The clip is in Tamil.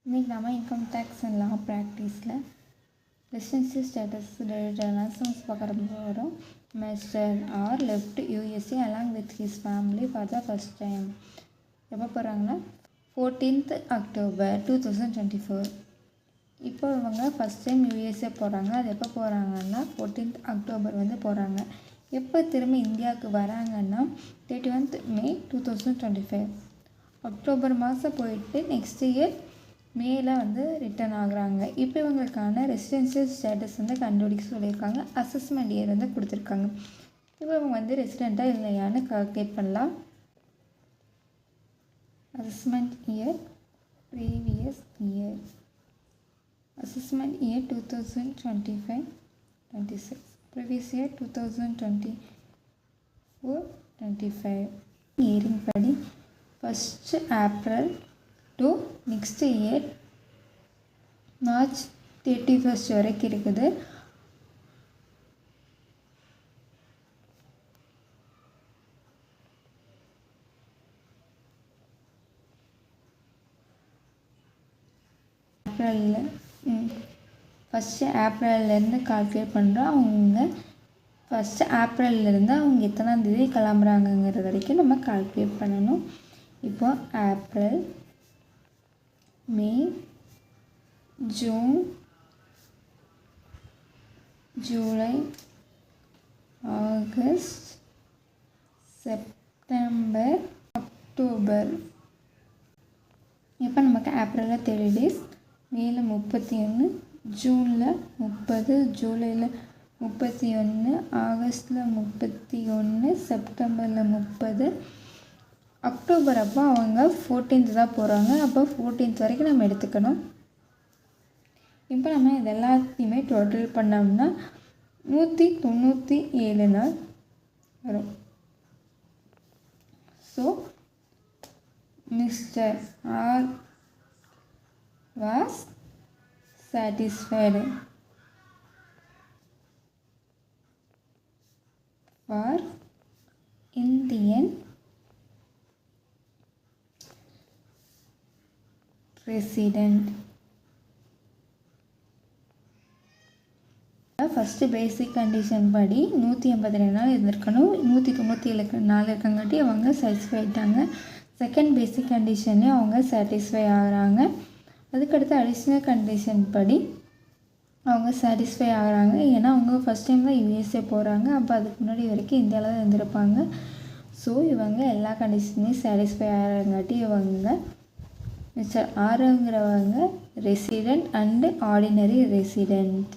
இன்றைக்கி நம்ம இன்கம் டேக்ஸ் அண்ட் லா ப்ராக்டிஸில் ரெசிடென்சி ஸ்டேட்டஸ் ரிலேட்டட் அனாலிசிஸ் பார்க்க போகிறோம். Mister R left USA along with his family for the first time. எப்போ போகிறாங்கன்னா 14th October 2024. இப்போ இவங்க ஃபஸ்ட் டைம் யூஎஸ்ஏ போகிறாங்க. அது எப்போ போகிறாங்கன்னா 14th October வந்து போகிறாங்க. எப்போ திரும்ப இந்தியாவுக்கு வராங்கன்னா 31st May 2025. அக்டோபர் மாதம் போயிட்டு நெக்ஸ்ட் இயர் மேல வந்து ரிட்டர்ன் ஆகுறாங்க. இப்போ இவங்களுக்கான ரெசிடென்ஷியல் ஸ்டேட்டஸ் வந்து கண்டுபிடிக்க சொல்லியிருக்காங்க. அசஸ்மெண்ட் இயர் வந்து கொடுத்துருக்காங்க. இப்போ இவங்க வந்து ரெசிடெண்ட்டாக இல்லையான்னு கால்குலேட் பண்ணலாம். Assessment year previous year assessment year 2025-26 previous year 2024-25 இயரின் படி 1st April to next year March 31st வரைக்கும் இருக்குது. ஃபஸ்ட்டு ஏப்ரல்லேருந்து கால்குலேட் பண்ணுறோம். அவங்க ஃபஸ்ட்டு ஏப்ரல்லேருந்து அவங்க எத்தனாம் தேதி கிளம்புறாங்கங்கிற வரைக்கும் நம்ம கால்குலேட் பண்ணணும். இப்போ April, May, June, July, August, September, October. இப்போ நமக்கு ஏப்ரலில் 30 days, மேல 31, ஜூனில் 30, ஜூலையில் 31, ஆகஸ்டில் 31, செப்டம்பரில் 30, அக்டோபர் அப்போ அவங்க 14th தான் போகிறாங்க. அப்போ 14th வரைக்கும் நம்ம எடுத்துக்கணும். இப்போ நம்ம இது எல்லாத்தையுமே டோட்டல் பண்ணோம்னா 197 நாள் வரும். So mister R was satisfied for Indian resident. First basic condition படி 182 நாள் இருந்திருக்கணும். 197 நாள் இருக்கங்காட்டி அவங்க சாட்டிஸ்ஃபை ஆகிட்டாங்க. செகண்ட் பேசிக் கண்டிஷன்லேயும் அவங்க சாட்டிஸ்ஃபை ஆகிறாங்க. அதுக்கடுத்து அடிஷ்னல் கண்டிஷன் படி அவங்க சாட்டிஸ்ஃபை ஆகிறாங்க. ஏன்னா அவங்க ஃபஸ்ட் டைம் தான் யூஎஸ்ஏ போகிறாங்க. அப்போ அதுக்கு முன்னாடி வரைக்கும் இந்தியாவில் தான் இருந்திருப்பாங்க. ஸோ இவங்க எல்லா கண்டிஷனையும் சாட்டிஸ்ஃபை ஆகிறங்காட்டி இவங்க மிஸ்டர் ஆருங்கிறவங்க ரெசிடெண்ட் அண்டு ஆர்டினரி ரெசிடெண்ட்.